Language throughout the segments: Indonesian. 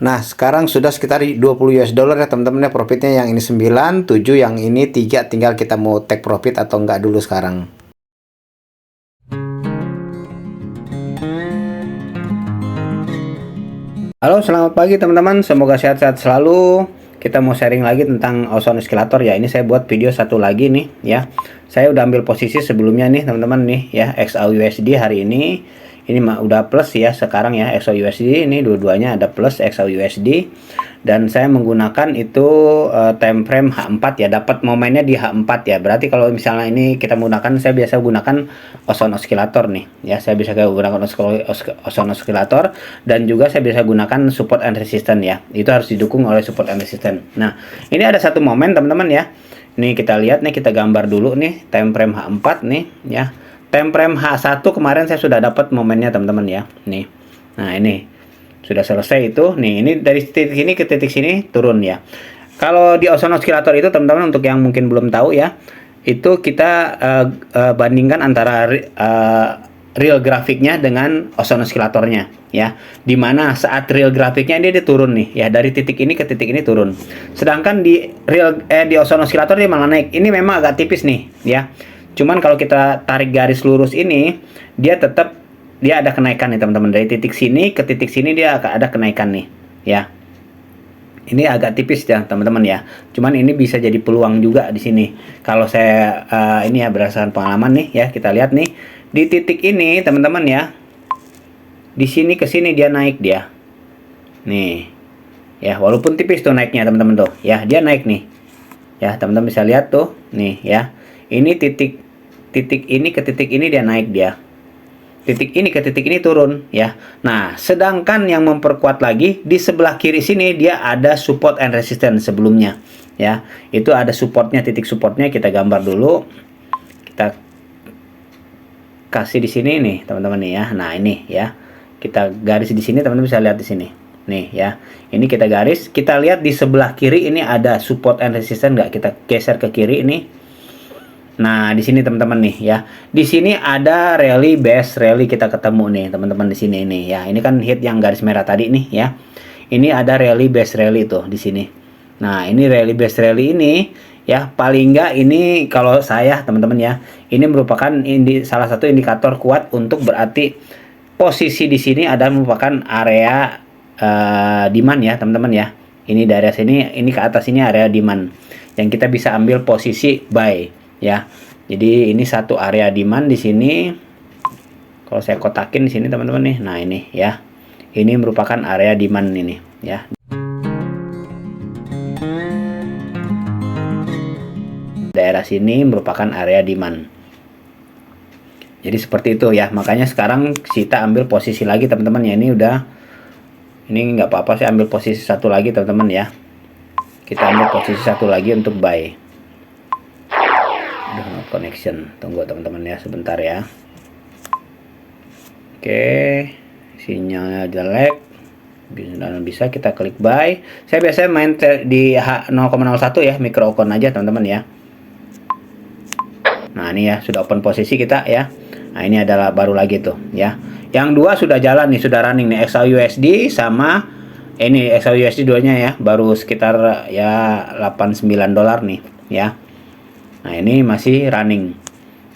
Nah, sekarang sudah sekitar 20 US dollar ya teman-teman ya profitnya. Yang ini 9, 7, yang ini 3, tinggal kita mau take profit atau enggak dulu sekarang. Halo, selamat pagi teman-teman. Semoga sehat-sehat selalu. Kita mau sharing lagi tentang Ozone Escalator ya. Ini saya buat video satu lagi nih ya. Saya udah ambil posisi sebelumnya nih teman-teman nih ya. XAUUSD hari ini mah udah plus ya sekarang ya. XAUUSD ini dua-duanya ada plus XAUUSD, dan saya menggunakan itu time frame H4 ya. Dapat momennya di H4 ya. Berarti kalau misalnya ini kita menggunakan, saya biasa gunakan Ozone Oscillator nih ya. Saya bisa gunakan Ozone Oscillator, dan juga saya bisa gunakan support and resistance ya. Itu harus didukung oleh support and resistance. Nah, ini ada satu momen teman-teman ya. Nih kita lihat nih, kita gambar dulu nih time frame H4 nih ya. Time frame H1 kemarin saya sudah dapat momennya teman-teman ya. Nih. Nah, ini sudah selesai itu. Nih, ini dari titik ini ke titik sini turun ya. Kalau di Ozone Oscillator itu teman-teman, untuk yang mungkin belum tahu ya, itu kita bandingkan antara real grafiknya dengan Ozone Oscillatornya ya. Dimana saat real grafiknya dia turun nih ya, dari titik ini ke titik ini turun. Sedangkan di di Ozone Oscillator dia malah naik. Ini memang agak tipis nih ya. Cuman kalau kita tarik garis lurus ini, dia tetap dia ada kenaikan nih teman-teman. Dari titik sini ke titik sini dia akan ada kenaikan nih ya. Ini agak tipis ya teman-teman ya. Cuman ini bisa jadi peluang juga di sini. Kalau saya ini ya berdasarkan pengalaman nih ya, kita lihat nih di titik ini teman-teman ya. Di sini ke sini dia naik dia. Nih. Ya, walaupun tipis tuh naiknya teman-teman tuh. Ya, dia naik nih. Ya, teman-teman bisa lihat tuh. Nih ya. Ini titik ini ke titik ini dia naik dia. Titik ini ke titik ini turun ya. Nah, sedangkan yang memperkuat lagi di sebelah kiri sini dia ada support and resistance sebelumnya ya. Itu ada supportnya, titik supportnya kita gambar dulu. Kita kasih di sini nih teman-teman nih ya. Nah, ini ya. Kita garis di sini, teman-teman bisa lihat di sini. Nih ya. Ini kita garis, kita lihat di sebelah kiri ini ada support and resistance nggak? Kita geser ke kiri ini. Nah, di sini teman-teman nih ya. Di sini ada rally base rally kita ketemu nih, teman-teman di sini nih ya. Ini kan hit yang garis merah tadi nih ya. Ini ada rally base rally tuh di sini. Nah, ini rally base rally ini ya, paling enggak ini kalau saya teman-teman ya, ini merupakan salah satu indikator kuat untuk berarti posisi di sini ada merupakan area demand ya, teman-teman ya. Ini dari sini, ini ke atas ini area demand yang kita bisa ambil posisi buy ya. Jadi ini satu area demand di sini. Kalau saya kotakin di sini teman-teman nih. Nah, ini ya. Ini merupakan area demand ini ya. Daerah sini merupakan area demand. Jadi seperti itu ya. Makanya sekarang kita ambil posisi lagi teman-teman ya. Ini udah, ini nggak apa-apa saya ambil posisi satu lagi teman-teman ya. Kita ambil posisi satu lagi untuk buy. Not connection, tunggu teman-teman ya sebentar ya. Oke, sinyalnya jelek, bisa kita klik buy. Saya biasanya main di 0,01 ya, micro account aja teman-teman ya. Nah, ini ya sudah open posisi kita ya. Nah, ini adalah baru lagi tuh ya. Yang dua sudah jalan nih, sudah running nih, XAUUSD sama ini XAUUSD duanya ya, baru sekitar ya 89 dolar nih ya. Nah, ini masih running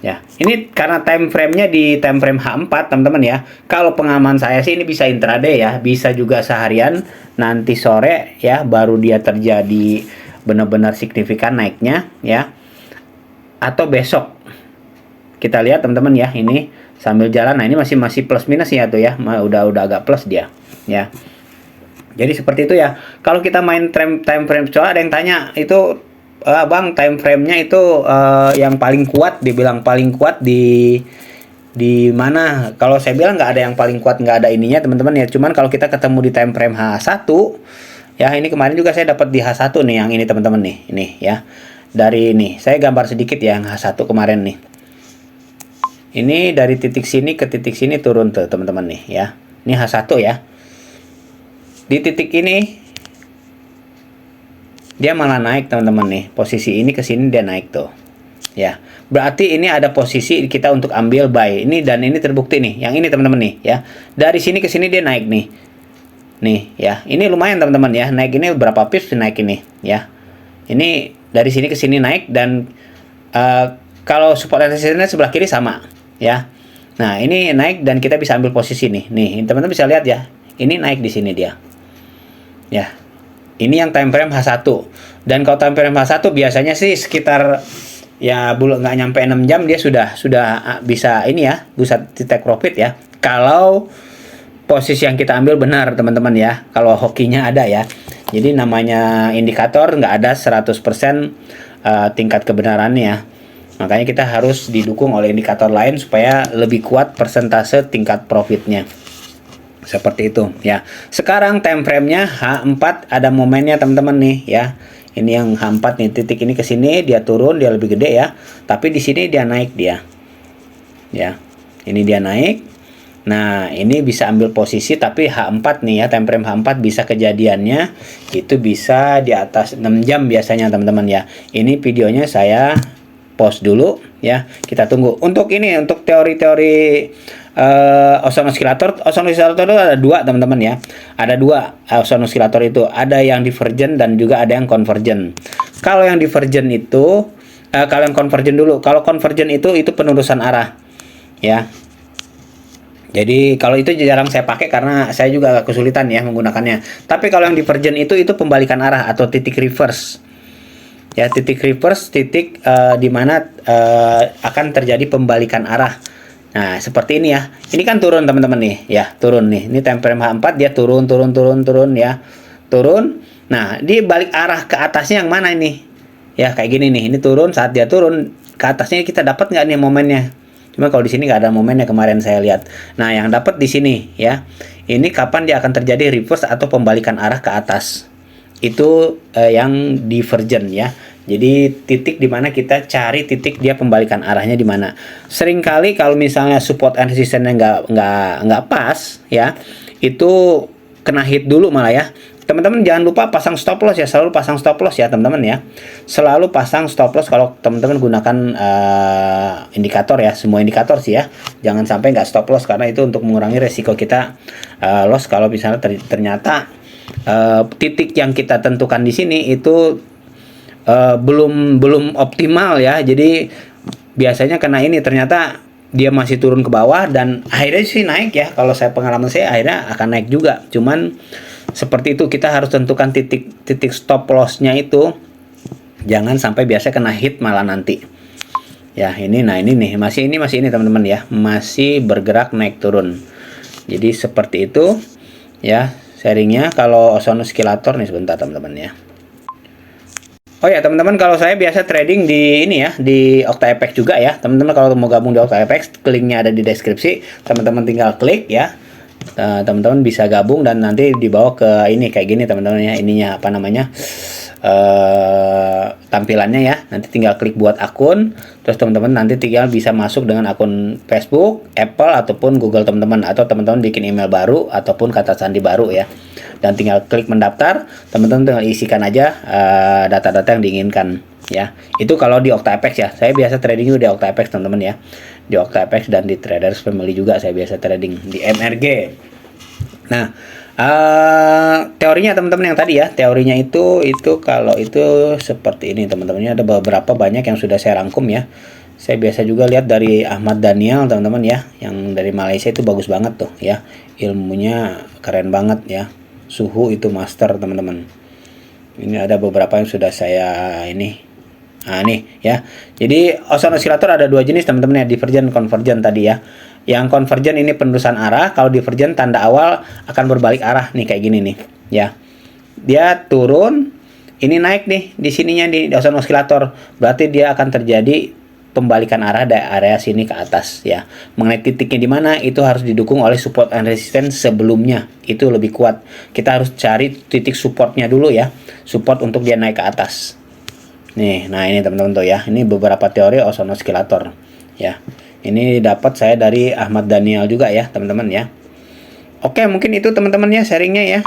ya. Ini karena time frame-nya di time frame H4 teman-teman ya. Kalau pengalaman saya sih ini bisa intraday ya, bisa juga seharian, nanti sore ya baru dia terjadi benar-benar signifikan naiknya ya. Atau besok. Kita lihat teman-teman ya, ini sambil jalan. Nah, ini masih plus minus ya tuh ya. Udah agak plus dia ya. Jadi seperti itu ya. Kalau kita main time frame, soalnya ada yang tanya itu, Bang, time frame-nya itu yang paling kuat, dibilang paling kuat di mana? Kalau saya bilang nggak ada yang paling kuat, nggak ada ininya teman-teman ya. Cuman kalau kita ketemu di time frame H1 ya, ini kemarin juga saya dapat di H1 nih, yang ini teman-teman nih, ini ya. Dari ini saya gambar sedikit ya, yang H1 kemarin nih. Ini dari titik sini ke titik sini turun tuh teman-teman nih ya. Ini H1 ya. Di titik ini dia malah naik teman-teman nih. Posisi ini ke sini dia naik tuh ya. Berarti ini ada posisi kita untuk ambil buy ini, dan ini terbukti nih yang ini teman-teman nih ya. Dari sini ke sini dia naik nih. Nih ya, ini lumayan teman-teman ya, naik ini berapa pips naik ini ya. Ini dari sini ke sini naik, dan kalau support and resistance sebelah kiri sama ya. Nah, ini naik dan kita bisa ambil posisi nih. Nih, teman-teman bisa lihat ya. Ini naik di sini dia. Ya. Ini yang time frame H1. Dan kalau time frame H1 biasanya sih sekitar ya nggak nyampe 6 jam dia sudah bisa ini ya, bisa take profit ya. Kalau posisi yang kita ambil benar teman-teman ya, kalau hokinya ada ya. Jadi namanya indikator nggak ada 100% tingkat kebenarannya, makanya kita harus didukung oleh indikator lain supaya lebih kuat persentase tingkat profitnya, seperti itu ya. Sekarang time frame-nya H4 ada momennya teman-teman nih ya. Ini yang H4 nih, titik ini ke sini dia turun, dia lebih gede ya, tapi di sini dia naik dia ya. Ini dia naik. Nah, ini bisa ambil posisi, tapi H4 nih ya, time frame H4 bisa kejadiannya itu bisa di atas 6 jam biasanya teman-teman ya. Ini videonya saya pause dulu ya. Kita tunggu. Untuk ini, untuk teori-teori Austin Oscillator itu ada dua teman-teman ya. Ada dua Austin Oscillator itu. Ada yang divergent dan juga ada yang convergent. Kalau yang divergent itu, kalau yang convergent dulu. Kalau convergent itu penerusan arah ya. Jadi kalau itu jarang saya pakai karena saya juga agak kesulitan ya menggunakannya. Tapi kalau yang divergent itu pembalikan arah atau titik reverse. Ya, titik reverse, titik di mana akan terjadi pembalikan arah. Nah, seperti ini ya. Ini kan turun teman-teman nih, ya, turun nih. Ini time frame H4 dia turun ya. Turun. Nah, dia balik arah ke atasnya yang mana ini? Ya, kayak gini nih. Ini turun, saat dia turun ke atasnya kita dapat nggak nih momennya? Cuma kalau di sini nggak ada momennya kemarin saya lihat. Nah, yang dapat di sini ya. Ini kapan dia akan terjadi reverse atau pembalikan arah ke atas. Itu yang divergent ya. Jadi titik di mana kita cari titik dia pembalikan arahnya di mana. Seringkali kalau misalnya support and resistance-nya nggak pas ya, itu kena hit dulu malah ya. Teman-teman jangan lupa pasang stop loss ya, selalu pasang stop loss ya teman-teman ya. Selalu pasang stop loss kalau teman-teman gunakan indikator ya, semua indikator sih ya. Jangan sampai nggak stop loss karena itu untuk mengurangi resiko kita loss kalau misalnya ternyata titik yang kita tentukan di sini itu belum optimal ya. Jadi biasanya kena ini ternyata dia masih turun ke bawah dan akhirnya sih naik ya. Kalau saya pengalaman saya akhirnya akan naik juga. Cuman seperti itu, kita harus tentukan titik stop loss-nya itu. Jangan sampai biasa kena hit malah nanti. Ya, ini nih, masih ini teman-teman ya. Masih bergerak naik turun. Jadi seperti itu ya sharingnya. Kalau Austin Oscillator nih sebentar teman-teman ya. Oh ya teman-teman, kalau saya biasa trading di ini ya, di OctaFX juga ya. Teman-teman kalau mau gabung di OctaFX, linknya ada di deskripsi. Teman-teman tinggal klik ya. Teman-teman bisa gabung dan nanti dibawa ke ini kayak gini teman-teman ya. Ininya apa namanya? Tampilannya ya. Nanti tinggal klik buat akun. Terus teman-teman nanti tinggal bisa masuk dengan akun Facebook, Apple ataupun Google teman-teman, atau teman-teman bikin email baru ataupun kata sandi baru ya. Dan tinggal klik mendaftar, teman-teman tinggal isikan aja data-data yang diinginkan ya. Itu kalau di OctaFX ya. Saya biasa trading juga di OctaFX teman-teman ya. Di OctaFX dan di Traders Family juga saya biasa trading di MRG. Nah, teorinya teman-teman yang tadi ya, teorinya itu kalau itu seperti ini teman-teman. Ada beberapa banyak yang sudah saya rangkum ya. Saya biasa juga lihat dari Ahmad Daniel teman-teman ya, yang dari Malaysia itu bagus banget tuh ya. Ilmunya keren banget ya. Suhu itu master teman-teman. Ini ada beberapa yang sudah saya ini. Nah nih ya. Jadi Austin Oscillator ada dua jenis teman-teman ya, divergent, convergent tadi ya. Yang convergent ini penerusan arah, kalau divergent tanda awal akan berbalik arah nih kayak gini nih ya. Dia turun, ini naik nih di sininya di Austin Oscillator. Berarti dia akan terjadi pembalikan arah dari area sini ke atas ya. Mengenai titiknya di mana itu harus didukung oleh support and resistance sebelumnya. Itu lebih kuat. Kita harus cari titik supportnya dulu ya. Support untuk dia naik ke atas. Nih, nah ini teman-teman tuh ya. Ini beberapa teori Austin Oscillator ya. Ini dapat saya dari Ahmad Daniel juga ya, teman-teman ya. Oke, mungkin itu teman-teman ya sharingnya ya.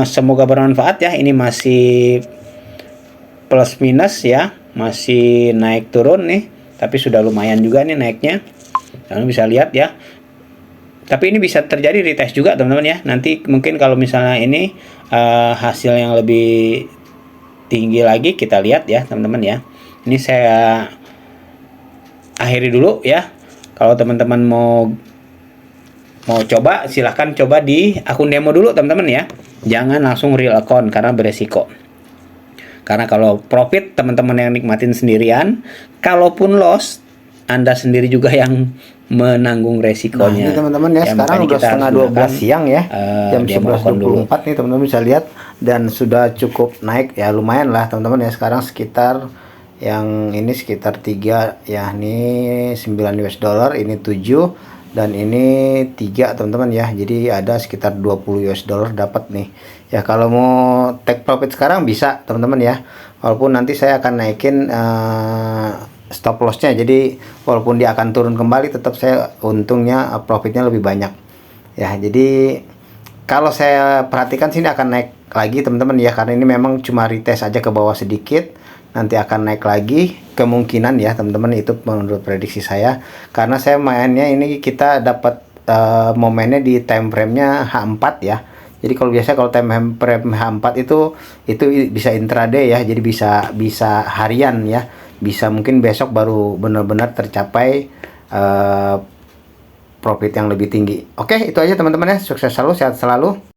Semoga bermanfaat ya. Ini masih plus minus ya, masih naik turun nih, tapi sudah lumayan juga nih naiknya. Kalian bisa lihat ya. Tapi ini bisa terjadi retest juga teman-teman ya. Nanti mungkin kalau misalnya ini hasil yang lebih tinggi lagi kita lihat ya teman-teman ya. Ini saya akhiri dulu ya. Kalau teman-teman mau coba, silahkan coba di akun demo dulu teman-teman ya. Jangan langsung real account karena beresiko. Karena kalau profit teman-teman yang nikmatin sendirian, kalaupun loss Anda sendiri juga yang menanggung resikonya. Nah, ini teman-teman ya, sekarang udah setengah 12 siang ya, jam 11.24 nih teman-teman bisa lihat, dan sudah cukup naik ya, lumayan lah teman-teman ya. Sekarang sekitar yang ini sekitar 3 ya, ini 9 US dollar, ini 7 dan ini 3 teman-teman ya. Jadi ada sekitar 20 US dollar dapat nih ya. Kalau mau take profit sekarang bisa teman-teman ya, walaupun nanti saya akan naikin stop lossnya, jadi walaupun dia akan turun kembali tetap saya untungnya profitnya lebih banyak ya. Jadi kalau saya perhatikan sini akan naik lagi teman-teman ya, karena ini memang cuma retest aja ke bawah sedikit, nanti akan naik lagi kemungkinan ya teman-teman, itu menurut prediksi saya. Karena saya mainnya ini kita dapat momennya di time frame-nya H4 ya. Jadi kalau biasa kalau time frame H4 itu bisa intraday ya, jadi bisa harian ya, bisa mungkin besok baru benar-benar tercapai profit yang lebih tinggi. Oke, itu aja teman-teman ya, sukses selalu, sehat selalu.